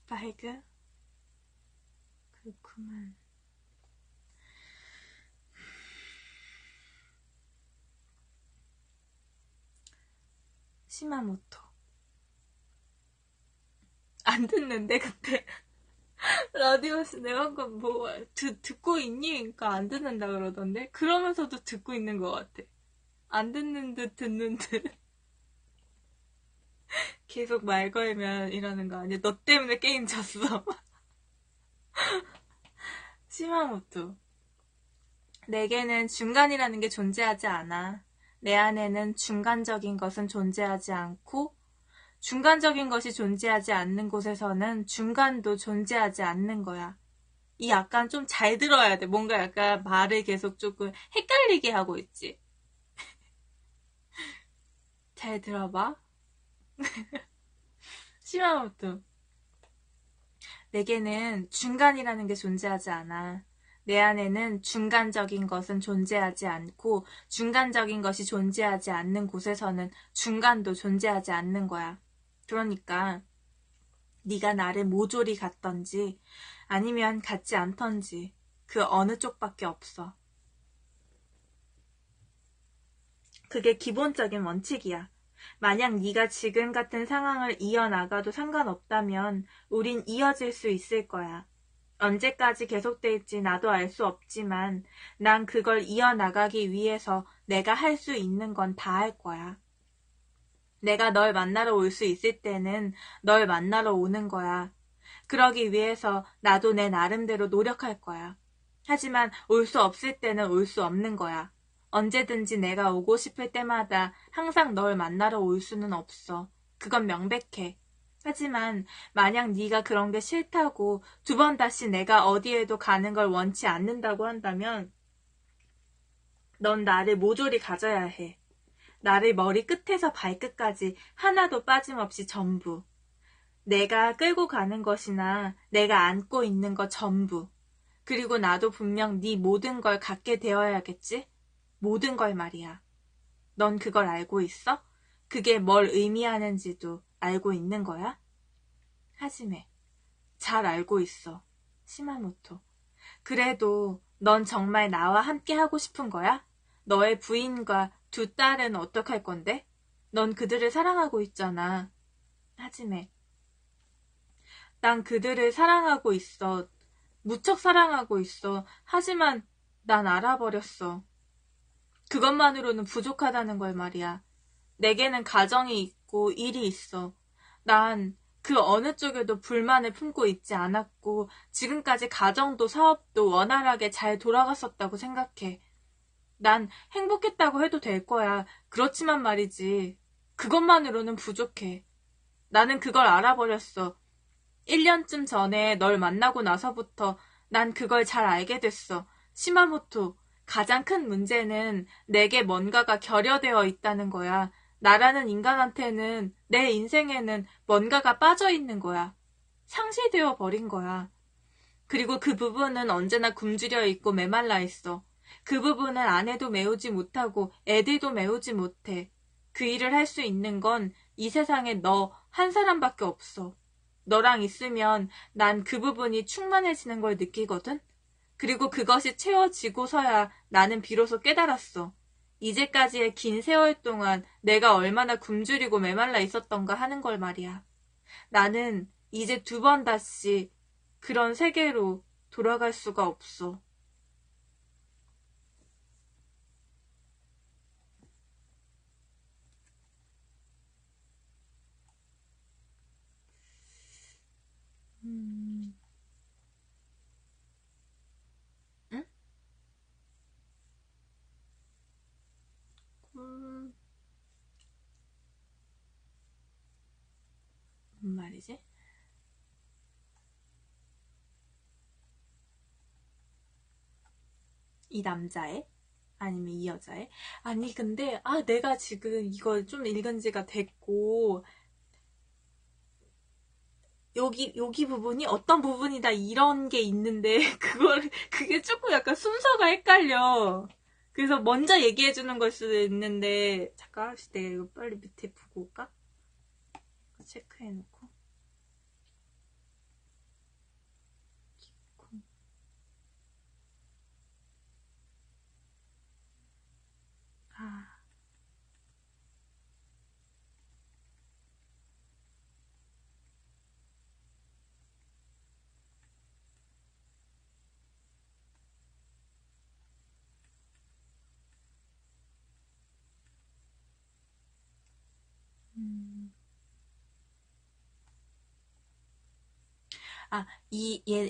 발그? 그렇구만. 시마모토. 안 듣는데, 그때. 라디오에서 내가 방금 뭐, 듣고 있니? 그러니까 안 듣는다 그러던데? 그러면서도 듣고 있는 것 같아. 안 듣는 듯 듣는 듯. 계속 말 걸면 이러는 거 아니야? 너 때문에 게임 졌어. 시마모토. 내게는 중간이라는 게 존재하지 않아. 내 안에는 중간적인 것은 존재하지 않고, 중간적인 것이 존재하지 않는 곳에서는 중간도 존재하지 않는 거야. 이 약간 좀 잘 들어야 돼. 뭔가 약간 말을 계속 조금 헷갈리게 하고 있지. 잘 들어봐. 시마모토. 내게는 중간이라는 게 존재하지 않아. 내 안에는 중간적인 것은 존재하지 않고 중간적인 것이 존재하지 않는 곳에서는 중간도 존재하지 않는 거야. 그러니까 네가 나를 모조리 같던지 아니면 같지 않던지 그 어느 쪽밖에 없어. 그게 기본적인 원칙이야. 만약 네가 지금 같은 상황을 이어나가도 상관없다면 우린 이어질 수 있을 거야. 언제까지 계속될지 나도 알 수 없지만 난 그걸 이어나가기 위해서 내가 할 수 있는 건 다 할 거야. 내가 널 만나러 올 수 있을 때는 널 만나러 오는 거야. 그러기 위해서 나도 내 나름대로 노력할 거야. 하지만 올 수 없을 때는 올 수 없는 거야. 언제든지 내가 오고 싶을 때마다 항상 널 만나러 올 수는 없어. 그건 명백해. 하지만 만약 네가 그런 게 싫다고 두 번 다시 내가 어디에도 가는 걸 원치 않는다고 한다면 넌 나를 모조리 가져야 해. 나를 머리 끝에서 발끝까지 하나도 빠짐없이 전부. 내가 끌고 가는 것이나 내가 안고 있는 것 전부. 그리고 나도 분명 네 모든 걸 갖게 되어야겠지? 모든 걸 말이야. 넌 그걸 알고 있어? 그게 뭘 의미하는지도 알고 있는 거야? 하지메, 잘 알고 있어. 시마모토. 그래도 넌 정말 나와 함께 하고 싶은 거야? 너의 부인과 두 딸은 어떡할 건데? 넌 그들을 사랑하고 있잖아. 하지메, 난 그들을 사랑하고 있어. 무척 사랑하고 있어. 하지만 난 알아버렸어. 그것만으로는 부족하다는 걸 말이야. 내게는 가정이 있고 일이 있어. 난 그 어느 쪽에도 불만을 품고 있지 않았고 지금까지 가정도 사업도 원활하게 잘 돌아갔었다고 생각해. 난 행복했다고 해도 될 거야. 그렇지만 말이지. 그것만으로는 부족해. 나는 그걸 알아버렸어. 1년쯤 전에 널 만나고 나서부터 난 그걸 잘 알게 됐어. 시마모토, 가장 큰 문제는 내게 뭔가가 결여되어 있다는 거야. 나라는 인간한테는 내 인생에는 뭔가가 빠져 있는 거야. 상실되어 버린 거야. 그리고 그 부분은 언제나 굶주려 있고 메말라 있어. 그 부분은 아내도 메우지 못하고 애들도 메우지 못해. 그 일을 할 수 있는 건 이 세상에 너 한 사람밖에 없어. 너랑 있으면 난 그 부분이 충만해지는 걸 느끼거든? 그리고 그것이 채워지고서야 나는 비로소 깨달았어. 이제까지의 긴 세월 동안 내가 얼마나 굶주리고 메말라 있었던가 하는 걸 말이야. 나는 이제 두 번 다시 그런 세계로 돌아갈 수가 없어. 응? 뭔 말이지? 이 남자애? 아니면 이 여자애? 아니 근데 내가 지금 이걸 좀 읽은 지가 됐고 여기 부분이 어떤 부분이다 이런 게 있는데 그게 조금 약간 순서가 헷갈려. 그래서 먼저 얘기해주는 걸 수도 있는데 잠깐 내가 이거 빨리 밑에 보고 올까? 체크해놓고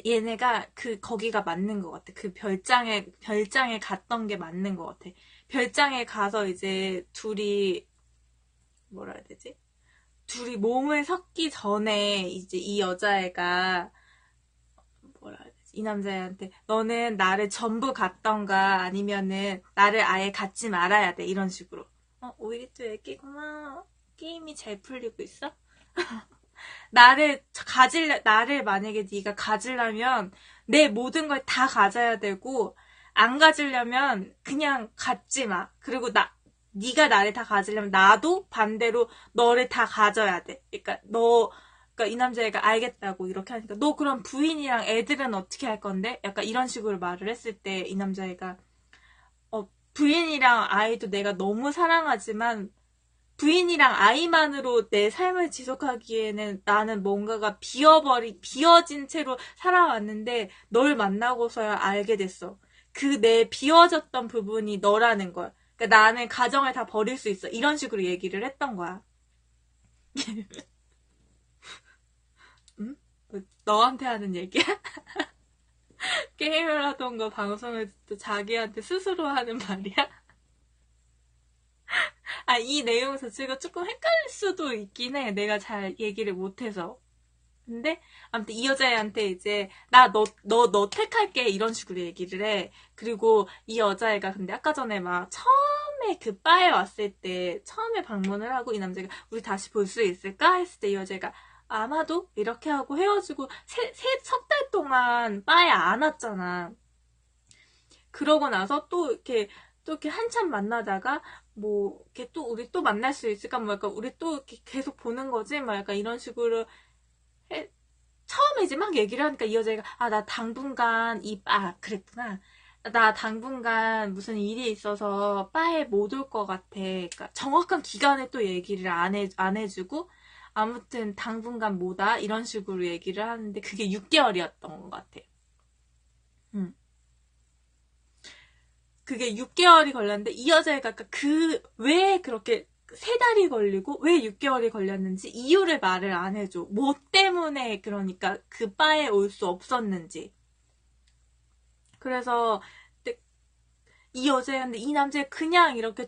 얘네가 거기가 맞는 것 같아. 그 별장에 갔던 게 맞는 것 같아. 별장에 가서 이제 뭐라 해야 되지? 둘이 몸을 섞기 전에 이제 이 여자애가 뭐라 해야 되지? 이 남자애한테 너는 나를 전부 갖던가 아니면은 나를 아예 갖지 말아야 돼. 이런 식으로. 오히려 또 애기 고마워. 게임이 잘 풀리고 있어? 나를 만약에 네가 가지려면 내 모든 걸 다 가져야 되고 안 가지려면 그냥 갖지 마. 그리고 네가 나를 다 가지려면 나도 반대로 너를 다 가져야 돼. 그러니까 이 남자애가 알겠다고 이렇게 하니까 너 그럼 부인이랑 애들은 어떻게 할 건데? 약간 이런 식으로 말을 했을 때 이 남자애가 부인이랑 아이도 내가 너무 사랑하지만 부인이랑 아이만으로 내 삶을 지속하기에는 나는 뭔가가 비어진 채로 살아왔는데 널 만나고서야 알게 됐어. 그 내 비워졌던 부분이 너라는 걸. 그러니까 나는 가정을 다 버릴 수 있어. 이런 식으로 얘기를 했던 거야. 응? 너한테 하는 얘기야? 게임을 하던가 방송을 듣도 자기한테 스스로 하는 말이야? 이 내용 자체가 조금 헷갈릴 수도 있긴 해. 내가 잘 얘기를 못해서. 근데 아무튼 이 여자애한테 이제 너 택할게 이런 식으로 얘기를 해. 그리고 이 여자애가 근데 아까 전에 막 처음에 그 바에 왔을 때 처음에 방문을 하고 이 남자가 우리 다시 볼 수 있을까 했을 때 이 여자애가 아마도 이렇게 하고 헤어지고 석 달 동안 바에 안 왔잖아. 그러고 나서 또 이렇게 한참 만나다가 뭐 이렇게 또 우리 또 만날 수 있을까 뭐 약간 우리 또 이렇게 계속 보는 거지 뭐 약간 이런 식으로 처음에 이제 막 얘기를 하니까 이 여자애가 나 당분간 그랬구나. 나 당분간 무슨 일이 있어서 바에 못 올 것 같아. 그러니까 정확한 기간에 또 얘기를 안 해주고 아무튼 당분간 뭐다 이런 식으로 얘기를 하는데 그게 6개월이었던 것 같아. 그게 6개월이 걸렸는데 이 여자애가 왜 그렇게 3달이 걸리고 왜 6개월이 걸렸는지 이유를 말을 안 해줘. 뭐 때문에 그러니까 그 바에 올 수 없었는지. 그래서 이 여자애한테 이 남자애 그냥 이렇게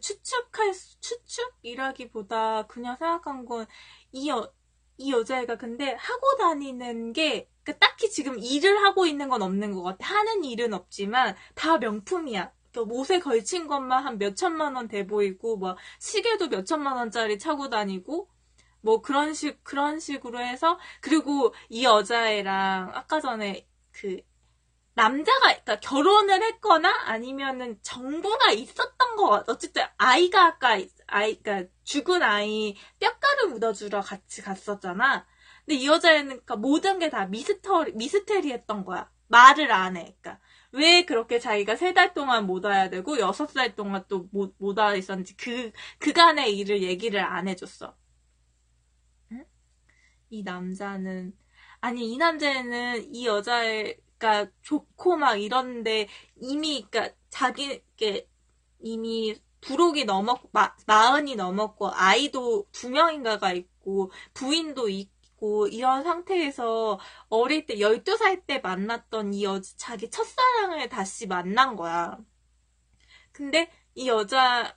추측이라기보다 그냥 생각한 건 이 여자애가 근데 하고 다니는 게 딱히 지금 일을 하고 있는 건 없는 것 같아. 하는 일은 없지만 다 명품이야. 옷에 걸친 것만 한 몇천만 원 돼 보이고, 뭐, 시계도 몇천만 원짜리 차고 다니고, 뭐, 그런 식으로 해서, 그리고 이 여자애랑 아까 전에 남자가, 그러니까 결혼을 했거나 아니면은 정보가 있었던 거 같아. 어쨌든 그러니까 죽은 아이 뼈가루 묻어주러 같이 갔었잖아. 근데 이 여자애는 그러니까 모든 게 다 미스테리했던 거야. 말을 안 해. 그러니까 왜 그렇게 자기가 3달 동안 못 와야 되고 6살 동안 또 못 와 있었는지 그간의 일을 얘기를 안 해줬어. 응? 이 남자는 이 여자애가 좋고 막 이런데 이미 그러니까 이미 부록이 넘었고 40이 넘었고 아이도 2명인가가 있고 부인도 있고 이런 상태에서 어릴 때 12살 때 만났던 자기 첫사랑을 다시 만난 거야. 근데 이 여자애가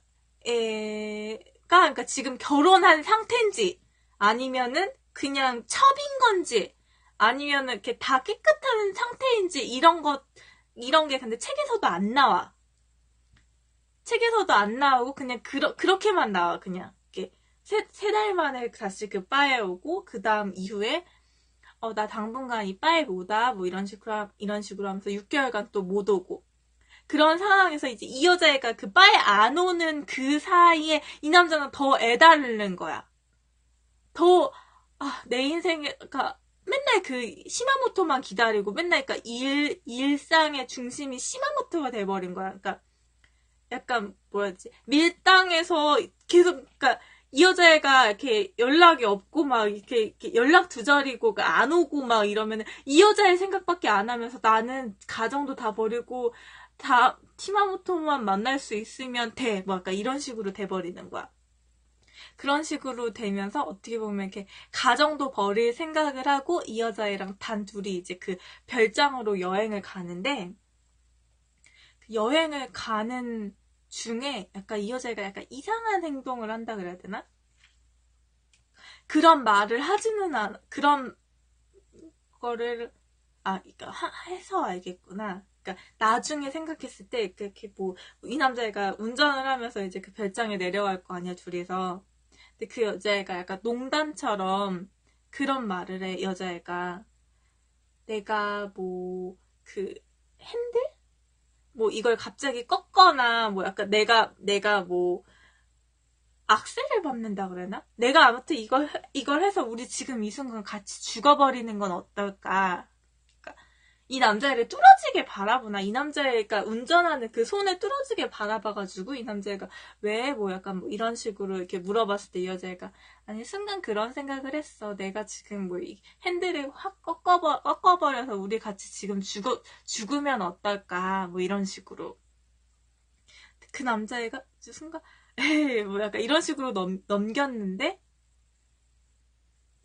그러니까 지금 결혼한 상태인지 아니면은 그냥 첩인 건지 아니면은 이렇게 다 깨끗한 상태인지 이런 게 근데 책에서도 안 나와. 책에서도 안 나오고 그냥 그렇게만 나와. 그냥 이렇게 세 달 만에 다시 그 바에 오고 그 다음 이후에 나 당분간 이 바에 못 와. 뭐 이런 식으로 하면서 6개월간 또 못 오고 그런 상황에서 이제 이 여자애가 그 바에 안 오는 그 사이에 이 남자는 더 애달는 거야. 내 인생에, 그러니까 맨날 시마모토만 기다리고 맨날 그러니까 일상의 중심이 시마모토가 돼버린 거야. 그러니까 약간 뭐였지 밀당에서 계속 그러니까 이 여자애가 이렇게 연락이 없고 막 이렇게 연락 두절이고 안 오고 막 이러면 이 여자의 생각밖에 안 하면서 나는 가정도 다 버리고 다 시마모토만 만날 수 있으면 돼. 뭐 약간 이런 식으로 돼버리는 거야. 그런 식으로 되면서 어떻게 보면 이렇게 가정도 버릴 생각을 하고 이 여자애랑 단 둘이 이제 그 별장으로 여행을 가는데, 그 여행을 가는 중에 약간 이 여자애가 약간 이상한 행동을 한다 그래야 되나? 그런 말을 하지는 않아. 그런 거를 그러니까 해서 알겠구나. 그러니까 나중에 생각했을 때 이렇게 뭐 이 남자애가 운전을 하면서 이제 그 별장에 내려갈 거 아니야, 둘이서. 근데 그 여자애가 약간 농담처럼 그런 말을 해. 여자애가 내가 뭐 그 핸들 뭐 이걸 갑자기 꺾거나 뭐 약간 내가 뭐 악셀을 밟는다 그러나? 내가 아무튼 이걸 해서 우리 지금 이 순간 같이 죽어버리는 건 어떨까? 그러니까 이 남자애를 뚫어지게 바라보나? 이 남자애가 운전하는 그 손을 뚫어지게 바라봐가지고 이 남자애가 왜 뭐 약간 뭐 이런 식으로 이렇게 물어봤을 때 이 여자애가 아니 순간 그런 생각을 했어. 내가 지금 뭐 이 핸들을 확 꺾어버려서 우리 같이 지금 죽으면 어떨까? 뭐 이런 식으로. 그 남자애가 순간 에이 뭐 약간 이런 식으로 넘겼는데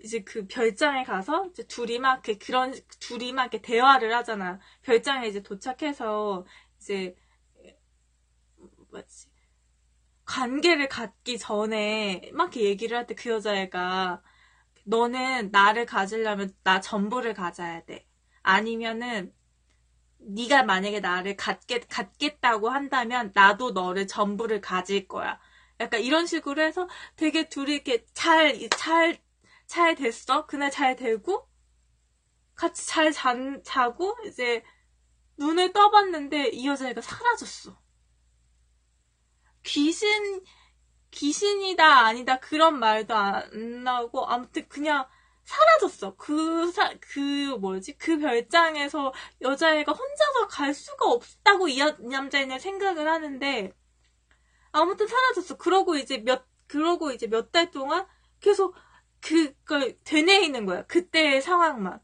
이제 그 별장에 가서 이제 둘이 막 이렇게 대화를 하잖아. 별장에 이제 도착해서 이제 뭐지 관계를 갖기 전에 막 이렇게 얘기를 할 때 그 여자애가 너는 나를 가지려면 나 전부를 가져야 돼. 아니면은 네가 만약에 나를 갖겠다고 한다면 나도 너를 전부를 가질 거야. 약간 이런 식으로 해서 되게 둘이 이렇게 잘 됐어. 그날 잘 되고 같이 자고 이제 눈을 떠봤는데 이 여자애가 사라졌어. 귀신이다 아니다 그런 말도 안 나오고 아무튼 그냥 사라졌어. 그 별장에서 여자애가 혼자서 갈 수가 없다고 이 남자애는 생각을 하는데 아무튼 사라졌어. 그러고 이제 몇 달 동안 계속 그걸 되뇌이는 거야. 그때의 상황만.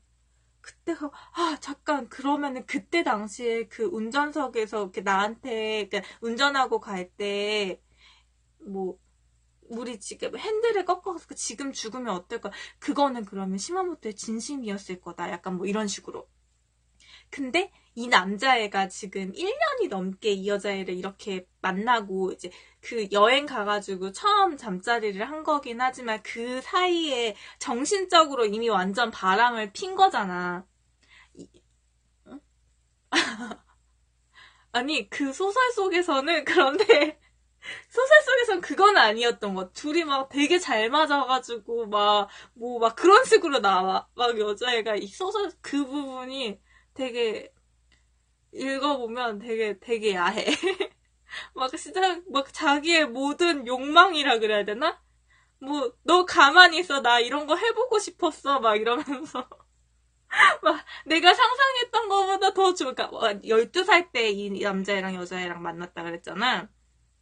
그때가 잠깐 그러면은 그때 당시에 그 운전석에서 이렇게 나한테 운전하고 갈 때 뭐 우리 지금 핸들을 꺾어서 지금 죽으면 어떨까? 그거는 그러면 시마모토의 진심이었을 거다. 약간 뭐 이런 식으로. 근데 이 남자애가 지금 1년이 넘게 이 여자애를 이렇게 만나고 이제 그 여행 가가지고 처음 잠자리를 한 거긴 하지만 그 사이에 정신적으로 이미 완전 바람을 핀 거잖아. 응? 아니 그 소설 속에서는 그런데 소설 속에선 그건 아니었던 것. 둘이 막 되게 잘 맞아가지고 막 그런 식으로 나와. 막 여자애가 이 소설 그 부분이 되게 읽어보면 되게 야해. 막 진짜 막 자기의 모든 욕망이라 그래야 되나? 뭐 너 가만히 있어 나 이런 거 해보고 싶었어 막 이러면서 막 내가 상상했던 거보다 더 좋을 까 12살 때 이 남자애랑 여자애랑 만났다 그랬잖아.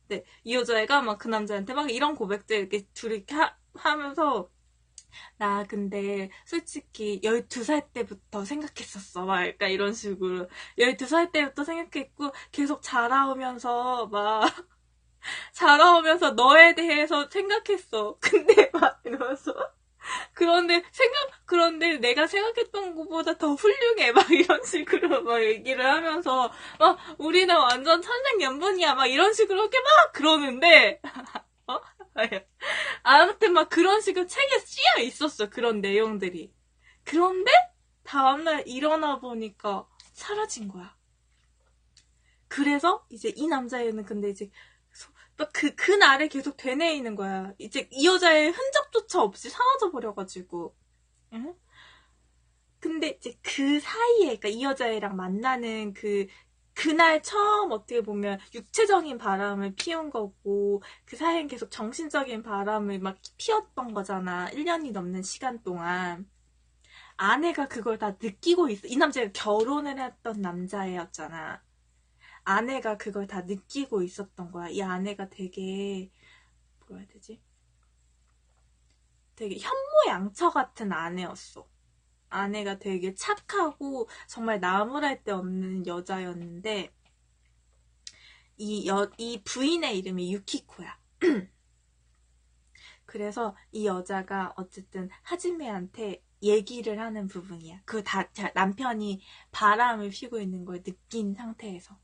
네, 이 여자애가 막 그 남자한테 막 이런 고백들 이렇게 둘이 이렇게 하면서 나 근데 솔직히 12살 때부터 생각했었어. 막 약간 이런 식으로 12살 때부터 생각했고 계속 자라오면서 막 자라오면서 너에 대해서 생각했어. 근데 막 이러면서 그런데 내가 생각했던 것보다 더 훌륭해. 막 이런 식으로 막 얘기를 하면서 막 우리는 완전 천생연분이야. 막 이런 식으로 이렇게 막 그러는데 어? 아무튼 막 그런 식으로 책에 쓰여 있었어. 그런 내용들이. 그런데 다음날 일어나 보니까 사라진 거야. 그래서 이제 이 남자애는 근데 이제 그날에 계속 되뇌이는 거야. 이제 이 여자의 흔적조차 없이 사라져 버려가지고. 응? 근데 이제 그 사이에, 그러니까 이 여자애랑 만나는 그날 처음 어떻게 보면 육체적인 바람을 피운 거고, 그 사이엔 계속 정신적인 바람을 막 피웠던 거잖아. 1년이 넘는 시간 동안. 아내가 그걸 다 느끼고 있어. 이 남자가 결혼을 했던 남자애였잖아. 아내가 그걸 다 느끼고 있었던 거야. 이 아내가 되게, 뭐라 해야 되지? 되게 현모양처 같은 아내였어. 아내가 되게 착하고 정말 나무랄 데 없는 여자였는데 이 부인의 이름이 유키코야. 그래서 이 여자가 어쨌든 하지메한테 얘기를 하는 부분이야. 그 남편이 바람을 피고 있는 걸 느낀 상태에서.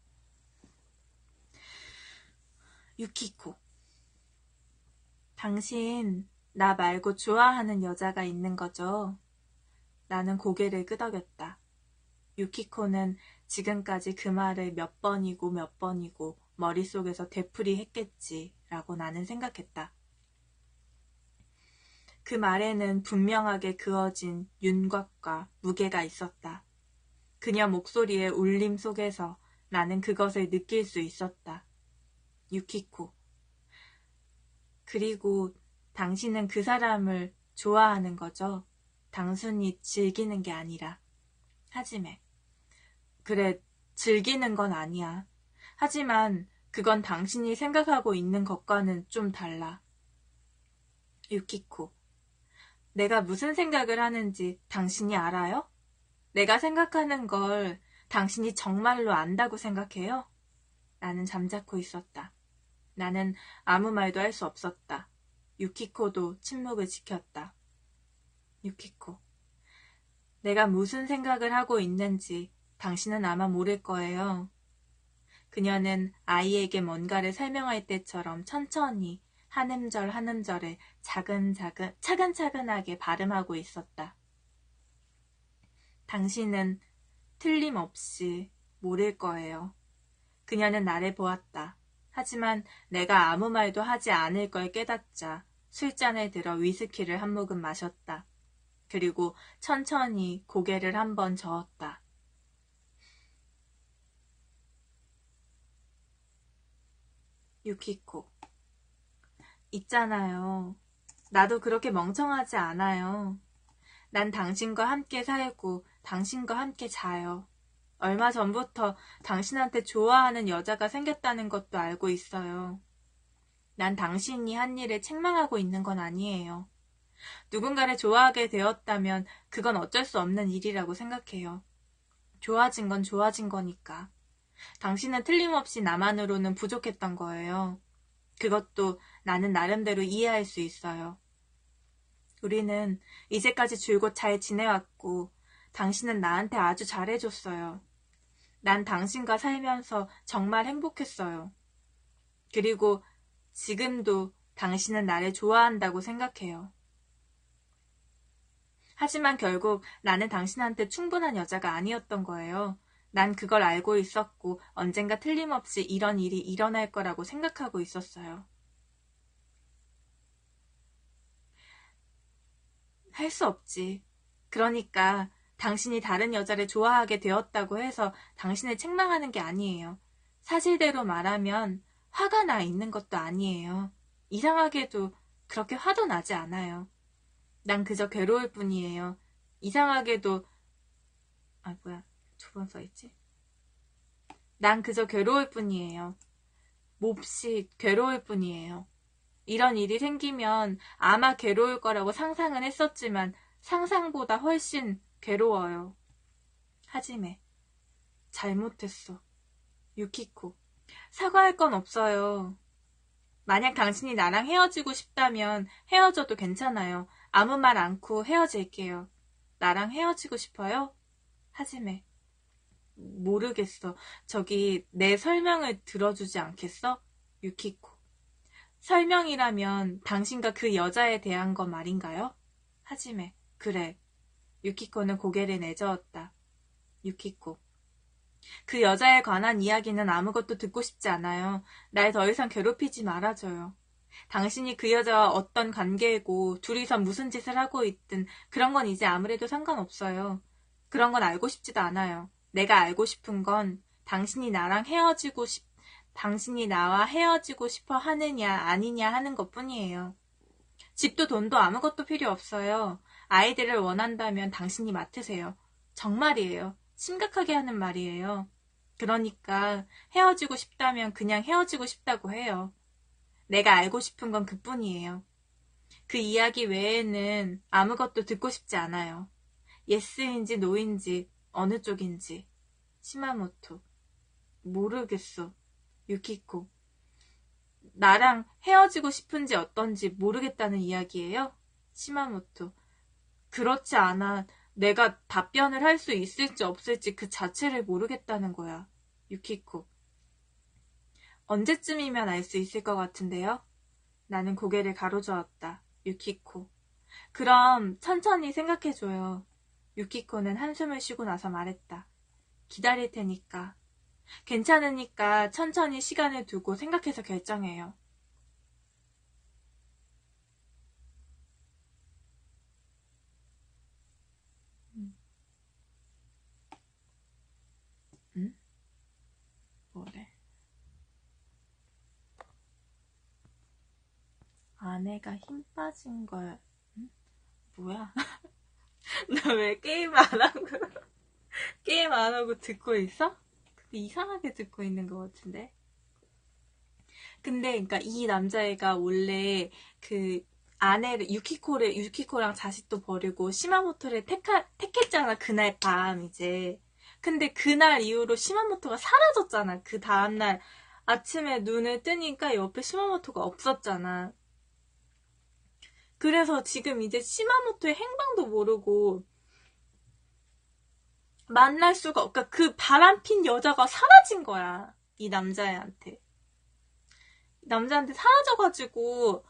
유키코, 당신 나 말고 좋아하는 여자가 있는 거죠? 나는 고개를 끄덕였다. 유키코는 지금까지 그 말을 몇 번이고 머릿속에서 되풀이했겠지라고 나는 생각했다. 그 말에는 분명하게 그어진 윤곽과 무게가 있었다. 그녀 목소리의 울림 속에서 나는 그것을 느낄 수 있었다. 유키코. 그리고 당신은 그 사람을 좋아하는 거죠? 단순히 즐기는 게 아니라. 하지메. 그래, 즐기는 건 아니야. 하지만 그건 당신이 생각하고 있는 것과는 좀 달라. 유키코. 내가 무슨 생각을 하는지 당신이 알아요? 내가 생각하는 걸 당신이 정말로 안다고 생각해요? 나는 잠자코 있었다. 나는 아무 말도 할 수 없었다. 유키코도 침묵을 지켰다. 유키코. 내가 무슨 생각을 하고 있는지 당신은 아마 모를 거예요. 그녀는 아이에게 뭔가를 설명할 때처럼 천천히 한 음절 한 음절을 차근차근하게 발음하고 있었다. 당신은 틀림없이 모를 거예요. 그녀는 나를 보았다. 하지만 내가 아무 말도 하지 않을 걸 깨닫자 술잔을 들어 위스키를 한 모금 마셨다. 그리고 천천히 고개를 한번 저었다. 유키코. 있잖아요. 나도 그렇게 멍청하지 않아요. 난 당신과 함께 살고 당신과 함께 자요. 얼마 전부터 당신한테 좋아하는 여자가 생겼다는 것도 알고 있어요. 난 당신이 한 일을 책망하고 있는 건 아니에요. 누군가를 좋아하게 되었다면 그건 어쩔 수 없는 일이라고 생각해요. 좋아진 건 좋아진 거니까. 당신은 틀림없이 나만으로는 부족했던 거예요. 그것도 나는 나름대로 이해할 수 있어요. 우리는 이제까지 줄곧 잘 지내왔고 당신은 나한테 아주 잘해줬어요. 난 당신과 살면서 정말 행복했어요. 그리고 지금도 당신은 나를 좋아한다고 생각해요. 하지만 결국 나는 당신한테 충분한 여자가 아니었던 거예요. 난 그걸 알고 있었고 언젠가 틀림없이 이런 일이 일어날 거라고 생각하고 있었어요. 할 수 없지. 그러니까 당신이 다른 여자를 좋아하게 되었다고 해서 당신을 책망하는 게 아니에요. 사실대로 말하면 화가 나 있는 것도 아니에요. 이상하게도 그렇게 화도 나지 않아요. 난 그저 괴로울 뿐이에요. 이상하게도 두 번 써있지? 난 그저 괴로울 뿐이에요. 몹시 괴로울 뿐이에요. 이런 일이 생기면 아마 괴로울 거라고 상상은 했었지만 상상보다 훨씬 괴로워요. 하지메. 잘못했어. 유키코. 사과할 건 없어요. 만약 당신이 나랑 헤어지고 싶다면 헤어져도 괜찮아요. 아무 말 않고 헤어질게요. 나랑 헤어지고 싶어요? 하지메. 모르겠어. 저기 내 설명을 들어주지 않겠어? 유키코. 설명이라면 당신과 그 여자에 대한 것 말인가요? 하지메. 그래. 유키코는 고개를 내저었다. 유키코. 그 여자에 관한 이야기는 아무것도 듣고 싶지 않아요. 날 더 이상 괴롭히지 말아줘요. 당신이 그 여자와 어떤 관계이고 둘이서 무슨 짓을 하고 있든 그런 건 이제 아무래도 상관없어요. 그런 건 알고 싶지도 않아요. 내가 알고 싶은 건 당신이 나와 헤어지고 싶어 하느냐 아니냐 하는 것뿐이에요. 집도 돈도 아무것도 필요 없어요. 아이들을 원한다면 당신이 맡으세요. 정말이에요. 심각하게 하는 말이에요. 그러니까 헤어지고 싶다면 그냥 헤어지고 싶다고 해요. 내가 알고 싶은 건 그뿐이에요. 그 이야기 외에는 아무것도 듣고 싶지 않아요. 예스인지 노인지 어느 쪽인지. 시마모토. 모르겠어. 유키코. 나랑 헤어지고 싶은지 어떤지 모르겠다는 이야기예요? 시마모토. 그렇지 않아. 내가 답변을 할 수 있을지 없을지 그 자체를 모르겠다는 거야. 유키코. 언제쯤이면 알 수 있을 것 같은데요? 나는 고개를 가로저었다. 유키코. 그럼 천천히 생각해줘요. 유키코는 한숨을 쉬고 나서 말했다. 기다릴 테니까. 괜찮으니까 천천히 시간을 두고 생각해서 결정해요. 응? 뭐래? 아내가 힘 빠진 걸, 응? 뭐야? 너 왜 게임 안 하고, 게임 안 하고 듣고 있어? 이상하게 듣고 있는 것 같은데? 근데, 그니까 이 남자애가 원래 그 아내를, 유키코랑 자식도 버리고 시마모토를 택했잖아, 그날 밤, 이제. 근데 그날 이후로 시마모토가 사라졌잖아. 그 다음날 아침에 눈을 뜨니까 옆에 시마모토가 없었잖아. 그래서 지금 이제 시마모토의 행방도 모르고 만날 수가 없까 그 바람핀 여자가 사라진 거야. 이 남자애한테. 남자한테 사라져가지고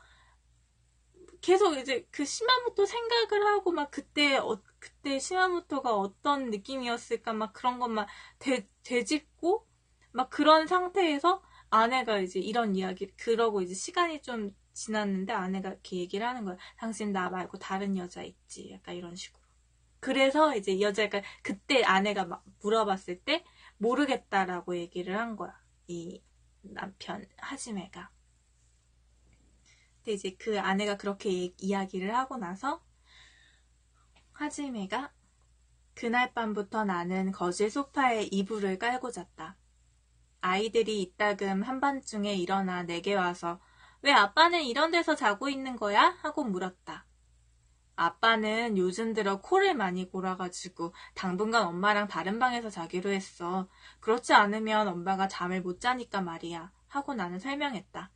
계속 이제 그 시마모토 생각을 하고 막 그때 시마모토가 어떤 느낌이었을까 막 그런 것만 되짚고 막 그런 상태에서 아내가 이제 이런 이야기 그러고 이제 시간이 좀 지났는데 아내가 이렇게 얘기를 하는 거야. 당신 나 말고 다른 여자 있지? 약간 이런 식으로. 그래서 이제 이 여자가 그때 아내가 막 물어봤을 때 모르겠다라고 얘기를 한 거야. 이 남편 하지메가. 근데 이제 그 아내가 그렇게 이야기를 하고 나서 하지메가 그날 밤부터 나는 거실 소파에 이불을 깔고 잤다. 아이들이 이따금 한밤중에 일어나 내게 와서 왜 아빠는 이런 데서 자고 있는 거야? 하고 물었다. 아빠는 요즘 들어 코를 많이 골아가지고 당분간 엄마랑 다른 방에서 자기로 했어. 그렇지 않으면 엄마가 잠을 못 자니까 말이야. 하고 나는 설명했다.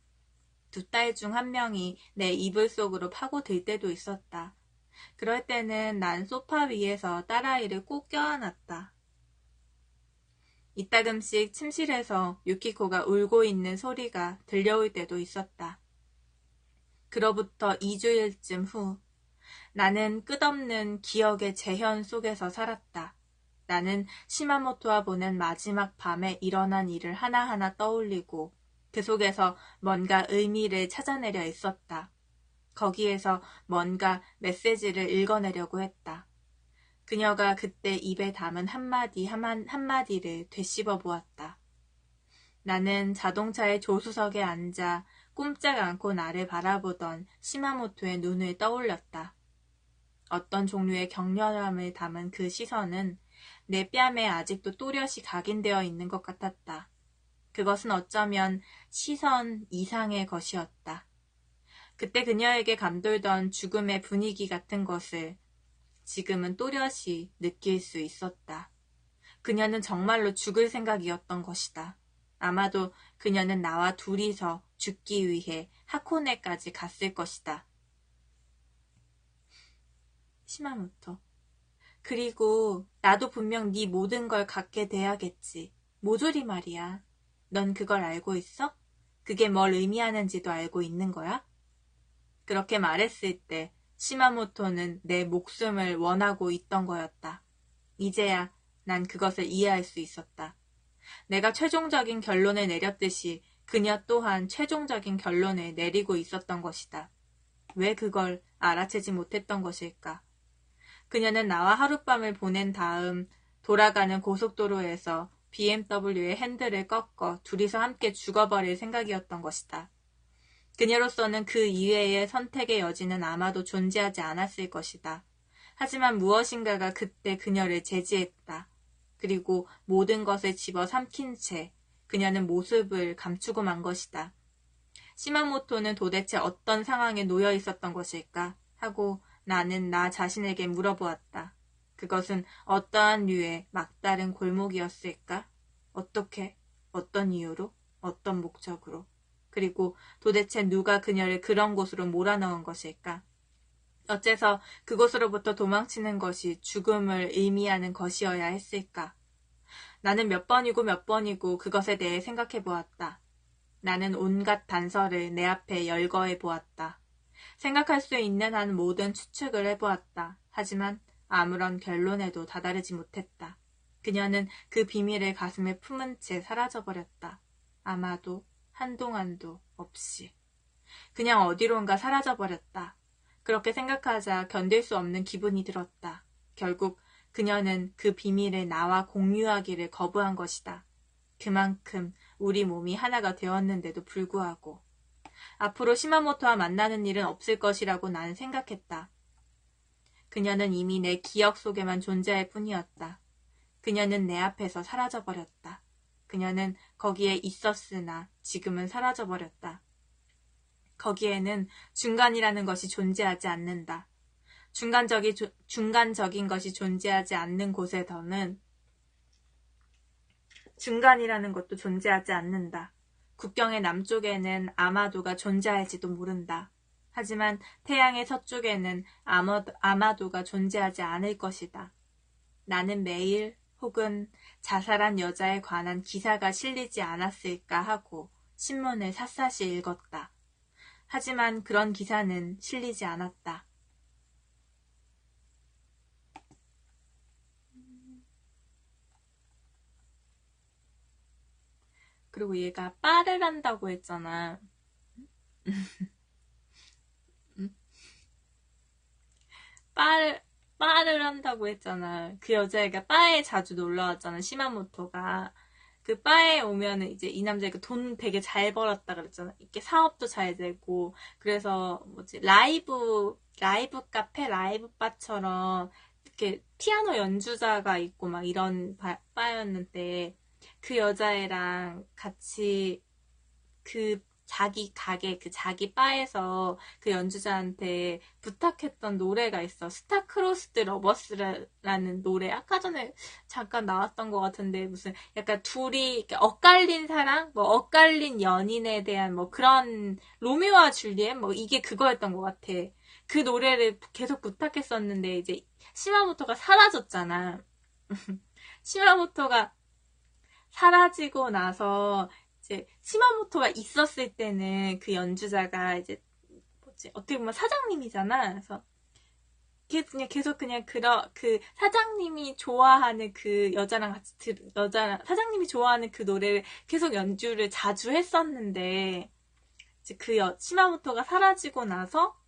두 딸 중 한 명이 내 이불 속으로 파고들 때도 있었다. 그럴 때는 난 소파 위에서 딸아이를 꼭 껴안았다. 이따금씩 침실에서 유키코가 울고 있는 소리가 들려올 때도 있었다. 그로부터 2주일쯤 후 나는 끝없는 기억의 재현 속에서 살았다. 나는 시마모토와 보낸 마지막 밤에 일어난 일을 하나하나 떠올리고 그 속에서 뭔가 의미를 찾아내려 했었다. 거기에서 뭔가 메시지를 읽어내려고 했다. 그녀가 그때 입에 담은 한마디를 되씹어 보았다. 나는 자동차의 조수석에 앉아 꼼짝 않고 나를 바라보던 시마모토의 눈을 떠올렸다. 어떤 종류의 격렬함을 담은 그 시선은 내 뺨에 아직도 또렷이 각인되어 있는 것 같았다. 그것은 어쩌면 시선 이상의 것이었다. 그때 그녀에게 감돌던 죽음의 분위기 같은 것을 지금은 또렷이 느낄 수 있었다. 그녀는 정말로 죽을 생각이었던 것이다. 아마도 그녀는 나와 둘이서 죽기 위해 하코네까지 갔을 것이다. 시마모토. 그리고 나도 분명 네 모든 걸 갖게 돼야겠지. 모조리 말이야. 넌 그걸 알고 있어? 그게 뭘 의미하는지도 알고 있는 거야? 그렇게 말했을 때 시마모토는 내 목숨을 원하고 있던 거였다. 이제야 난 그것을 이해할 수 있었다. 내가 최종적인 결론을 내렸듯이 그녀 또한 최종적인 결론을 내리고 있었던 것이다. 왜 그걸 알아채지 못했던 것일까? 그녀는 나와 하룻밤을 보낸 다음 돌아가는 고속도로에서 BMW의 핸들을 꺾어 둘이서 함께 죽어버릴 생각이었던 것이다. 그녀로서는 그 이외의 선택의 여지는 아마도 존재하지 않았을 것이다. 하지만 무엇인가가 그때 그녀를 제지했다. 그리고 모든 것을 집어삼킨 채 그녀는 모습을 감추고 만 것이다. 시마모토는 도대체 어떤 상황에 놓여 있었던 것일까? 하고 나는 나 자신에게 물어보았다. 그것은 어떠한 류의 막다른 골목이었을까? 어떻게? 어떤 이유로? 어떤 목적으로? 그리고 도대체 누가 그녀를 그런 곳으로 몰아넣은 것일까? 어째서 그곳으로부터 도망치는 것이 죽음을 의미하는 것이어야 했을까? 나는 몇 번이고 그것에 대해 생각해 보았다. 나는 온갖 단서를 내 앞에 열거해 보았다. 생각할 수 있는 한 모든 추측을 해보았다. 하지만 아무런 결론에도 다다르지 못했다. 그녀는 그 비밀을 가슴에 품은 채 사라져버렸다. 아마도 한동안도 없이. 그냥 어디론가 사라져버렸다. 그렇게 생각하자 견딜 수 없는 기분이 들었다. 결국 그녀는 그 비밀을 나와 공유하기를 거부한 것이다. 그만큼 우리 몸이 하나가 되었는데도 불구하고 앞으로 시마모토와 만나는 일은 없을 것이라고 나는 생각했다. 그녀는 이미 내 기억 속에만 존재할 뿐이었다. 그녀는 내 앞에서 사라져버렸다. 그녀는 거기에 있었으나 지금은 사라져버렸다. 거기에는 중간이라는 것이 존재하지 않는다. 중간적인 것이 존재하지 않는 곳에서는 중간이라는 것도 존재하지 않는다. 국경의 남쪽에는 아마도가 존재할지도 모른다. 하지만 태양의 서쪽에는 아마도가 존재하지 않을 것이다. 나는 매일 혹은 자살한 여자에 관한 기사가 실리지 않았을까 하고 신문을 샅샅이 읽었다. 하지만 그런 기사는 실리지 않았다. 그리고 얘가 빠를 한다고 했잖아. 빠를 한다고 했잖아. 그 여자애가 바에 자주 놀러 왔잖아. 시마모토가. 그 바에 오면은 이제 이 남자애가 돈 되게 잘 벌었다 그랬잖아. 이렇게 사업도 잘 되고. 그래서 라이브 카페, 라이브 바처럼 이렇게 피아노 연주자가 있고 막 이런 바였는데 그 여자애랑 같이 자기 가게, 자기 바에서 그 연주자한테 부탁했던 노래가 있어. 스타크로스드 러버스라는 노래. 아까 전에 잠깐 나왔던 것 같은데, 무슨 약간 둘이 엇갈린 사랑? 엇갈린 연인에 대한 그런 로미오와 줄리엣? 이게 그거였던 것 같아. 그 노래를 계속 부탁했었는데, 이제 시마모토가 사라졌잖아. 시마모토가 사라지고 나서, 이제 시마모토가 있었을 때는 그 연주자가 이제 어떻게 보면 사장님이잖아. 그래서 계속 그 사장님이 좋아하는 그 여자랑 같이 사장님이 좋아하는 그 노래를 계속 연주를 자주 했었는데 이제 시마모토가 사라지고 나서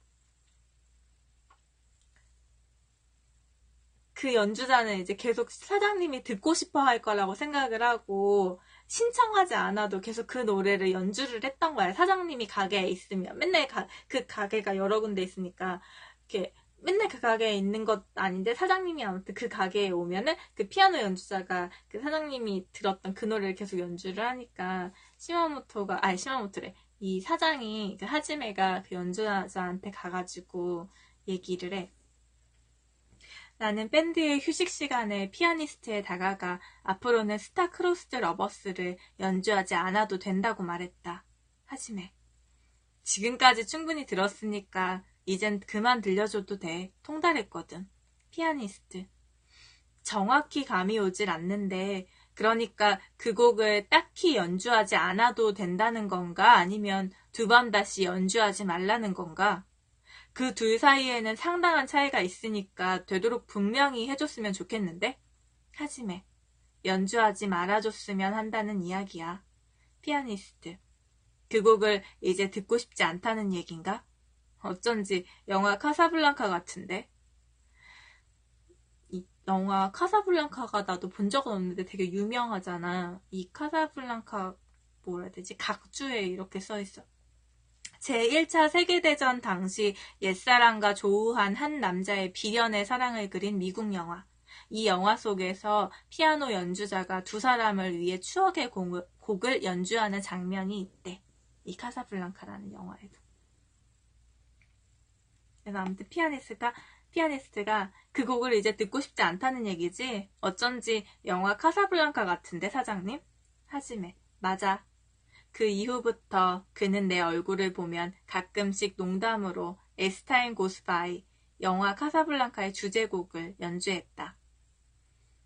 그 연주자는 이제 계속 사장님이 듣고 싶어 할 거라고 생각을 하고 신청하지 않아도 계속 그 노래를 연주를 했던 거야. 사장님이 가게에 있으면 맨날 그 가게가 여러 군데 있으니까 이렇게 맨날 그 가게에 있는 것 아닌데 사장님이 아무튼 그 가게에 오면은 그 피아노 연주자가 그 사장님이 들었던 그 노래를 계속 연주를 하니까 시마모토래. 이 사장이 그 하지메가 그 연주자한테 가가지고 얘기를 해. 나는 밴드의 휴식 시간에 피아니스트에 다가가 앞으로는 스타크로스드 러버스를 연주하지 않아도 된다고 말했다. 하지메. 지금까지 충분히 들었으니까 이젠 그만 들려줘도 돼. 통달했거든. 피아니스트. 정확히 감이 오질 않는데 그러니까 그 곡을 딱히 연주하지 않아도 된다는 건가? 아니면 두 번 다시 연주하지 말라는 건가? 그 둘 사이에는 상당한 차이가 있으니까 되도록 분명히 해줬으면 좋겠는데? 하지메, 연주하지 말아줬으면 한다는 이야기야. 피아니스트, 그 곡을 이제 듣고 싶지 않다는 얘긴가? 어쩐지 영화 카사블랑카 같은데? 이 영화 카사블랑카가 나도 본 적은 없는데 되게 유명하잖아. 이 카사블랑카 뭐라 해야 되지? 각주에 이렇게 써있어. 제1차 세계대전 당시 옛사랑과 조우한 한 남자의 비련의 사랑을 그린 미국 영화. 이 영화 속에서 피아노 연주자가 두 사람을 위해 추억의 곡을 연주하는 장면이 있대. 이 카사블랑카라는 영화에도. 그래서 아무튼 피아니스트가 그 곡을 이제 듣고 싶지 않다는 얘기지. 어쩐지 영화 카사블랑카 같은데 사장님? 하지메. 맞아. 그 이후부터 그는 내 얼굴을 보면 가끔씩 농담으로 에스타인 고스바이, 영화 카사블랑카의 주제곡을 연주했다.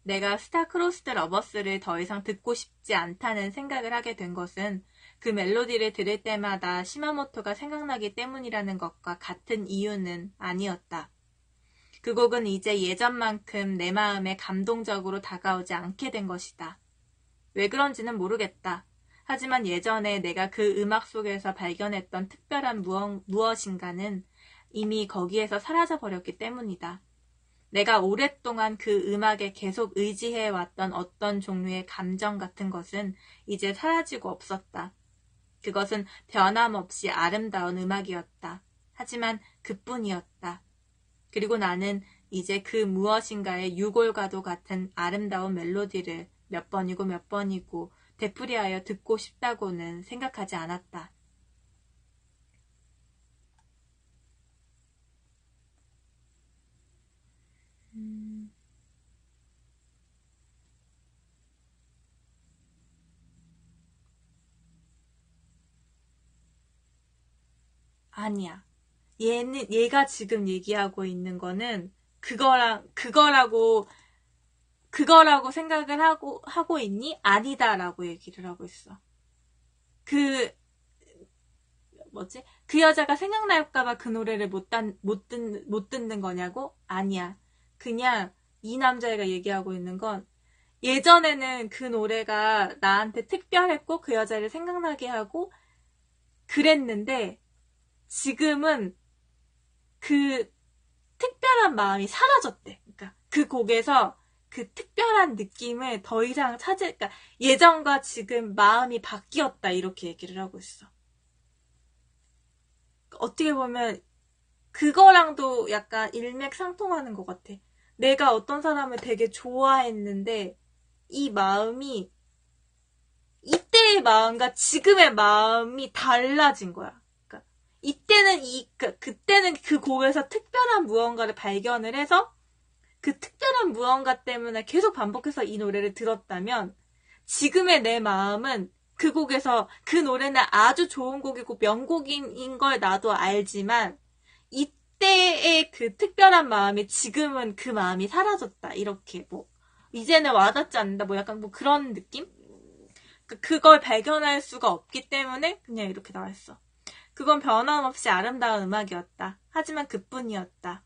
내가 스타크로스 드 러버스를 더 이상 듣고 싶지 않다는 생각을 하게 된 것은 그 멜로디를 들을 때마다 시마모토가 생각나기 때문이라는 것과 같은 이유는 아니었다. 그 곡은 이제 예전만큼 내 마음에 감동적으로 다가오지 않게 된 것이다. 왜 그런지는 모르겠다. 하지만 예전에 내가 그 음악 속에서 발견했던 특별한 무엇인가는 이미 거기에서 사라져버렸기 때문이다. 내가 오랫동안 그 음악에 계속 의지해왔던 어떤 종류의 감정 같은 것은 이제 사라지고 없었다. 그것은 변함없이 아름다운 음악이었다. 하지만 그뿐이었다. 그리고 나는 이제 그 무엇인가의 유골과도 같은 아름다운 멜로디를 몇 번이고 되풀이하여 듣고 싶다고는 생각하지 않았다. 아니야. 얘가 지금 얘기하고 있는 거는 그거라고 생각을 하고 있니? 아니다라고 얘기를 하고 있어. 그 여자가 생각날까봐 그 노래를 못 듣는 거냐고? 아니야. 그냥 이 남자애가 얘기하고 있는 건 예전에는 그 노래가 나한테 특별했고 그 여자를 생각나게 하고 그랬는데 지금은 그 특별한 마음이 사라졌대. 그러니까 그 곡에서 그 특별한 느낌을 더 이상 그러니까 예전과 지금 마음이 바뀌었다 이렇게 얘기를 하고 있어. 어떻게 보면 그거랑도 약간 일맥상통하는 것 같아. 내가 어떤 사람을 되게 좋아했는데 이 마음이 이때의 마음과 지금의 마음이 달라진 거야. 그러니까 이때는 그때는 그 곡에서 특별한 무언가를 발견을 해서 그 특별한 무언가 때문에 계속 반복해서 이 노래를 들었다면 지금의 내 마음은 그 곡에서 그 노래는 아주 좋은 곡이고 명곡인 걸 나도 알지만 이때의 그 특별한 마음이 지금은 그 마음이 사라졌다. 이렇게 이제는 와닿지 않는다. 약간 그런 느낌? 그걸 발견할 수가 없기 때문에 그냥 이렇게 나왔어. 그건 변함없이 아름다운 음악이었다. 하지만 그뿐이었다.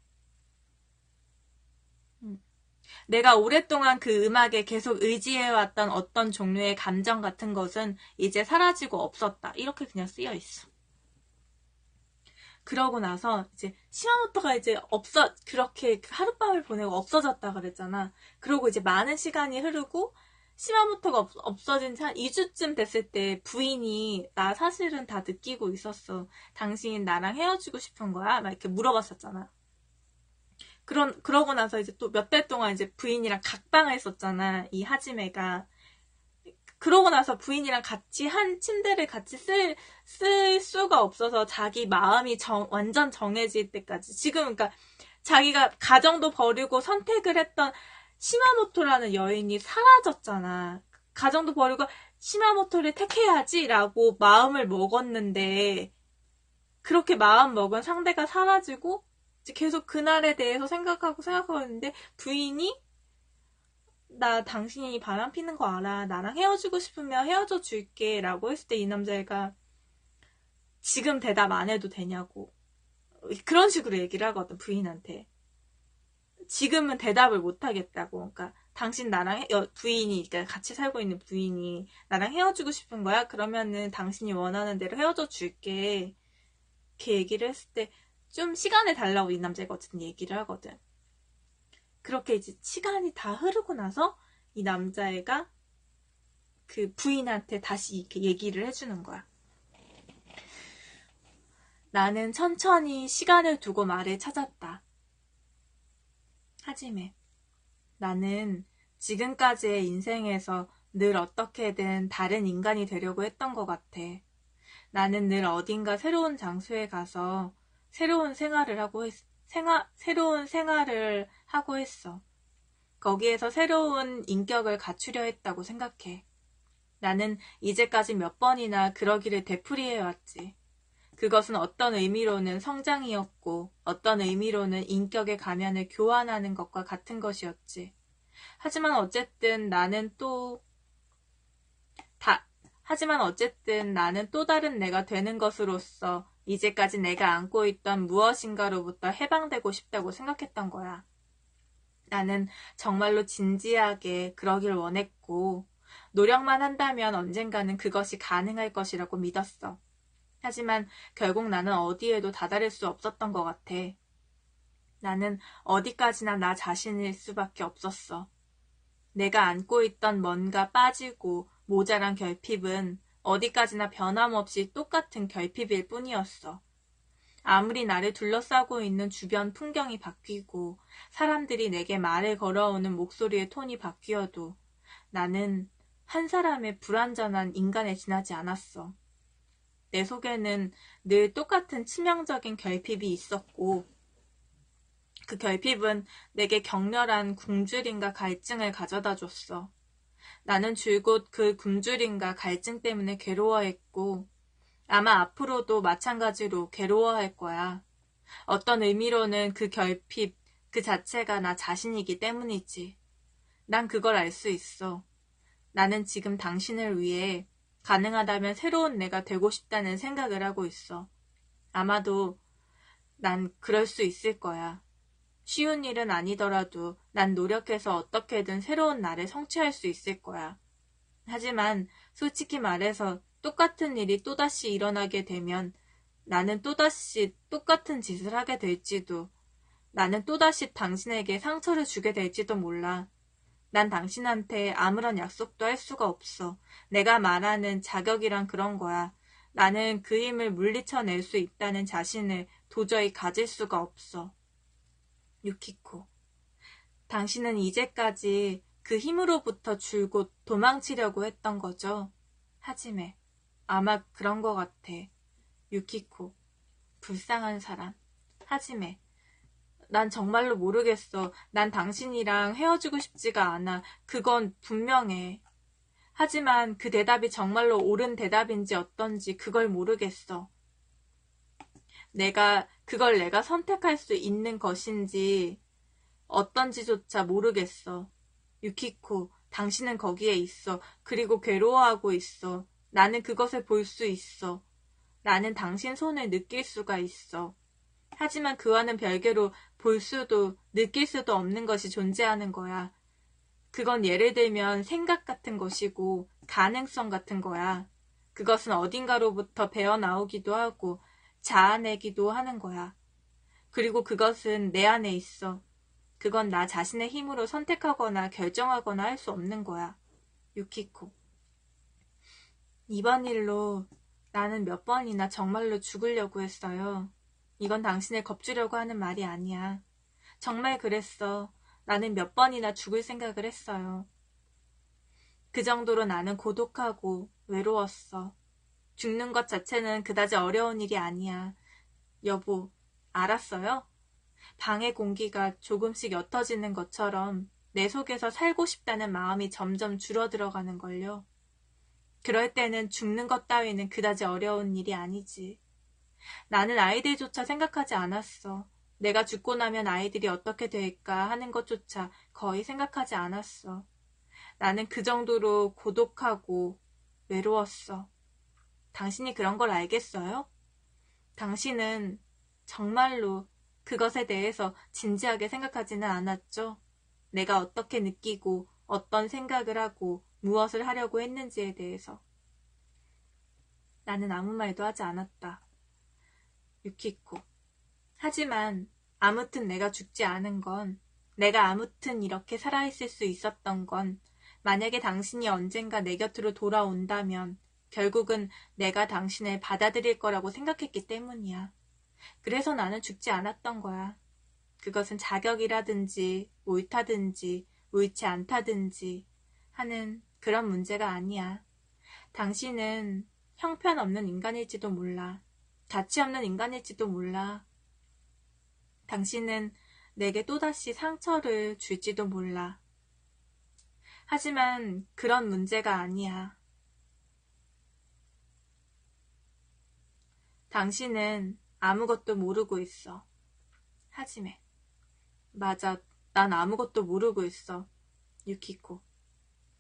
내가 오랫동안 그 음악에 계속 의지해왔던 어떤 종류의 감정 같은 것은 이제 사라지고 없었다. 이렇게 그냥 쓰여있어. 그러고 나서 이제 시마모토가 이제 그렇게 하룻밤을 보내고 없어졌다 그랬잖아. 그러고 이제 많은 시간이 흐르고 시마모토가 없어진 지 한 2주쯤 됐을 때 부인이 나 사실은 다 느끼고 있었어. 당신 나랑 헤어지고 싶은 거야? 막 이렇게 물어봤었잖아. 그러고 나서 이제 또 몇 달 동안 이제 부인이랑 각방을 했었잖아. 이 하지메가. 그러고 나서 부인이랑 같이 한 침대를 같이 쓸 수가 없어서 자기 마음이 완전 정해질 때까지. 지금 그러니까 자기가 가정도 버리고 선택을 했던 시마모토라는 여인이 사라졌잖아. 가정도 버리고 시마모토를 택해야지라고 마음을 먹었는데 그렇게 마음 먹은 상대가 사라지고 계속 그날에 대해서 생각하고 있는데 부인이 나 당신이 바람 피는 거 알아. 나랑 헤어지고 싶으면 헤어져 줄게 라고 했을 때 이 남자애가 지금 대답 안 해도 되냐고 그런 식으로 얘기를 하거든. 부인한테. 지금은 대답을 못 하겠다고. 그러니까 당신 나랑 부인이 그러니까 같이 살고 있는 부인이 나랑 헤어지고 싶은 거야? 그러면은 당신이 원하는 대로 헤어져 줄게. 이렇게 얘기를 했을 때 좀 시간을 달라고 이 남자가 어쨌든 얘기를 하거든. 그렇게 이제 시간이 다 흐르고 나서 이 남자애가 그 부인한테 다시 이렇게 얘기를 해주는 거야. 나는 천천히 시간을 두고 말을 찾았다. 하지메, 나는 지금까지의 인생에서 늘 어떻게든 다른 인간이 되려고 했던 것 같아. 나는 늘 어딘가 새로운 장소에 가서 새로운 생활을 하고 했어. 거기에서 새로운 인격을 갖추려 했다고 생각해. 나는 이제까지 몇 번이나 그러기를 되풀이해왔지. 그것은 어떤 의미로는 성장이었고 어떤 의미로는 인격의 가면을 교환하는 것과 같은 것이었지. 하지만 어쨌든 나는 또 다른 내가 되는 것으로서 이제까지 내가 안고 있던 무엇인가로부터 해방되고 싶다고 생각했던 거야. 나는 정말로 진지하게 그러길 원했고 노력만 한다면 언젠가는 그것이 가능할 것이라고 믿었어. 하지만 결국 나는 어디에도 다다를 수 없었던 것 같아. 나는 어디까지나 나 자신일 수밖에 없었어. 내가 안고 있던 뭔가 빠지고 모자란 결핍은 어디까지나 변함없이 똑같은 결핍일 뿐이었어. 아무리 나를 둘러싸고 있는 주변 풍경이 바뀌고 사람들이 내게 말을 걸어오는 목소리의 톤이 바뀌어도 나는 한 사람의 불완전한 인간에 지나지 않았어. 내 속에는 늘 똑같은 치명적인 결핍이 있었고 그 결핍은 내게 격렬한 굶주림과 갈증을 가져다 줬어. 나는 줄곧 그 굶주림과 갈증 때문에 괴로워했고 아마 앞으로도 마찬가지로 괴로워할 거야. 어떤 의미로는 그 결핍 그 자체가 나 자신이기 때문이지. 난 그걸 알 수 있어. 나는 지금 당신을 위해 가능하다면 새로운 내가 되고 싶다는 생각을 하고 있어. 아마도 난 그럴 수 있을 거야. 쉬운 일은 아니더라도 난 노력해서 어떻게든 새로운 나를 성취할 수 있을 거야. 하지만 솔직히 말해서 똑같은 일이 또다시 일어나게 되면 나는 또다시 똑같은 짓을 하게 될지도, 나는 또다시 당신에게 상처를 주게 될지도 몰라. 난 당신한테 아무런 약속도 할 수가 없어. 내가 말하는 자격이란 그런 거야. 나는 그 힘을 물리쳐낼 수 있다는 자신을 도저히 가질 수가 없어. 유키코, 당신은 이제까지 그 힘으로부터 줄곧 도망치려고 했던 거죠? 하지메, 아마 그런 거 같아. 유키코, 불쌍한 사람. 하지메, 난 정말로 모르겠어. 난 당신이랑 헤어지고 싶지가 않아. 그건 분명해. 하지만 그 대답이 정말로 옳은 대답인지 어떤지 그걸 모르겠어. 그걸 내가 선택할 수 있는 것인지 어떤지조차 모르겠어. 유키코, 당신은 거기에 있어. 그리고 괴로워하고 있어. 나는 그것을 볼 수 있어. 나는 당신 손을 느낄 수가 있어. 하지만 그와는 별개로 볼 수도 느낄 수도 없는 것이 존재하는 거야. 그건 예를 들면 생각 같은 것이고 가능성 같은 거야. 그것은 어딘가로부터 배어나오기도 하고 자아내기도 하는 거야. 그리고 그것은 내 안에 있어. 그건 나 자신의 힘으로 선택하거나 결정하거나 할 수 없는 거야. 유키코. 이번 일로 나는 몇 번이나 정말로 죽으려고 했어요. 이건 당신을 겁주려고 하는 말이 아니야. 정말 그랬어. 나는 몇 번이나 죽을 생각을 했어요. 그 정도로 나는 고독하고 외로웠어. 죽는 것 자체는 그다지 어려운 일이 아니야. 여보, 알았어요? 방의 공기가 조금씩 옅어지는 것처럼 내 속에서 살고 싶다는 마음이 점점 줄어들어가는 걸요. 그럴 때는 죽는 것 따위는 그다지 어려운 일이 아니지. 나는 아이들조차 생각하지 않았어. 내가 죽고 나면 아이들이 어떻게 될까 하는 것조차 거의 생각하지 않았어. 나는 그 정도로 고독하고 외로웠어. 당신이 그런 걸 알겠어요? 당신은 정말로 그것에 대해서 진지하게 생각하지는 않았죠? 내가 어떻게 느끼고 어떤 생각을 하고 무엇을 하려고 했는지에 대해서. 나는 아무 말도 하지 않았다. 유키코. 하지만 아무튼 내가 죽지 않은 건, 내가 아무튼 이렇게 살아있을 수 있었던 건 만약에 당신이 언젠가 내 곁으로 돌아온다면 결국은 내가 당신을 받아들일 거라고 생각했기 때문이야. 그래서 나는 죽지 않았던 거야. 그것은 자격이라든지 옳다든지 옳지 않다든지 하는 그런 문제가 아니야. 당신은 형편없는 인간일지도 몰라. 가치 없는 인간일지도 몰라. 당신은 내게 또다시 상처를 줄지도 몰라. 하지만 그런 문제가 아니야. 당신은 아무것도 모르고 있어. 하지메. 맞아, 난 아무것도 모르고 있어. 유키코.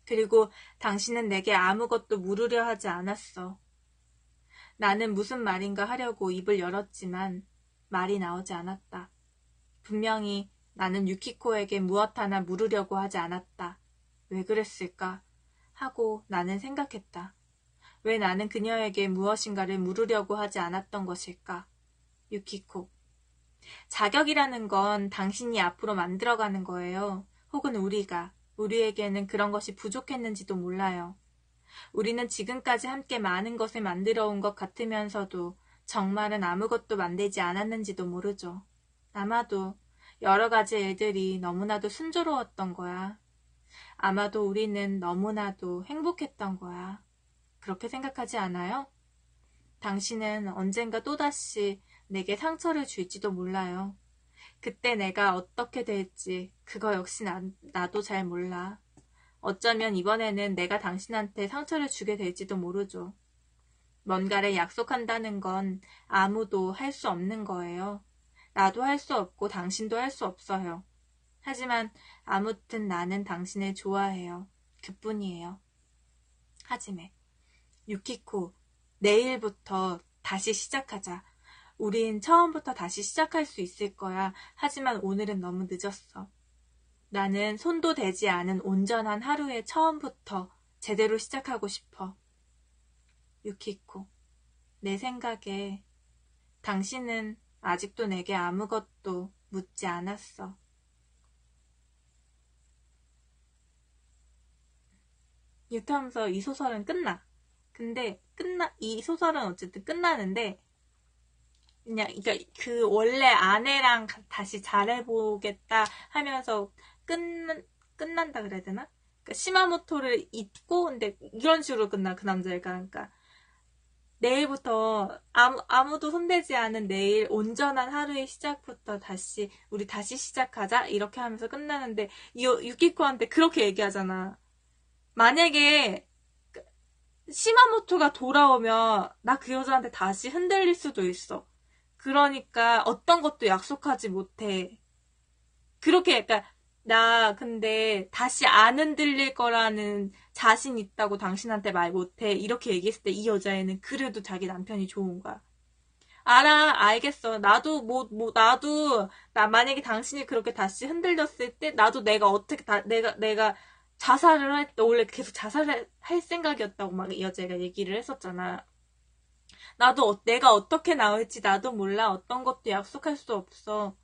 그리고 당신은 내게 아무것도 물으려 하지 않았어. 나는 무슨 말인가 하려고 입을 열었지만 말이 나오지 않았다. 분명히 나는 유키코에게 무엇 하나 물으려고 하지 않았다. 왜 그랬을까? 하고 나는 생각했다. 왜 나는 그녀에게 무엇인가를 물으려고 하지 않았던 것일까? 유키코. 자격이라는 건 당신이 앞으로 만들어가는 거예요. 혹은 우리에게는 그런 것이 부족했는지도 몰라요. 우리는 지금까지 함께 많은 것을 만들어 온 것 같으면서도 정말은 아무것도 만들지 않았는지도 모르죠. 아마도 여러 가지 일들이 너무나도 순조로웠던 거야. 아마도 우리는 너무나도 행복했던 거야. 그렇게 생각하지 않아요? 당신은 언젠가 또다시 내게 상처를 줄지도 몰라요. 그때 내가 어떻게 될지 그거 역시 나도 잘 몰라. 어쩌면 이번에는 내가 당신한테 상처를 주게 될지도 모르죠. 뭔가를 약속한다는 건 아무도 할 수 없는 거예요. 나도 할 수 없고 당신도 할 수 없어요. 하지만 아무튼 나는 당신을 좋아해요. 그뿐이에요. 하지메. 유키코, 내일부터 다시 시작하자. 우린 처음부터 다시 시작할 수 있을 거야. 하지만 오늘은 너무 늦었어. 나는 손도 대지 않은 온전한 하루의 처음부터 제대로 시작하고 싶어. 유키코, 내 생각에 당신은 아직도 내게 아무것도 묻지 않았어. 이렇게 하면서 이 소설은 끝나. 근데 이 소설은 어쨌든 끝나는데 그냥 그러니까 그 원래 아내랑 다시 잘해보겠다 하면서 끝난다 그래야 되나? 그러니까 시마모토를 잊고 근데 이런 식으로 끝나 그 남자애가. 그러니까 내일부터 아무도 손대지 않은 내일 온전한 하루의 시작부터 우리 다시 시작하자 이렇게 하면서 끝나는데 유키코한테 그렇게 얘기하잖아. 만약에 시마모토가 돌아오면 나 그 여자한테 다시 흔들릴 수도 있어. 그러니까 어떤 것도 약속하지 못해. 그렇게 그러니까 나 근데 다시 안 흔들릴 거라는 자신 있다고 당신한테 말 못해. 이렇게 얘기했을 때 이 여자애는 그래도 자기 남편이 좋은 거야. 알겠어. 나도 나 만약에 당신이 그렇게 다시 흔들렸을 때 나도 내가 어떻게 내가 자살을 할 때 원래 계속 자살을 할 생각이었다고 막 이 여자애가 얘기를 했었잖아. 내가 어떻게 나올지 나도 몰라. 어떤 것도 약속할 수 없어.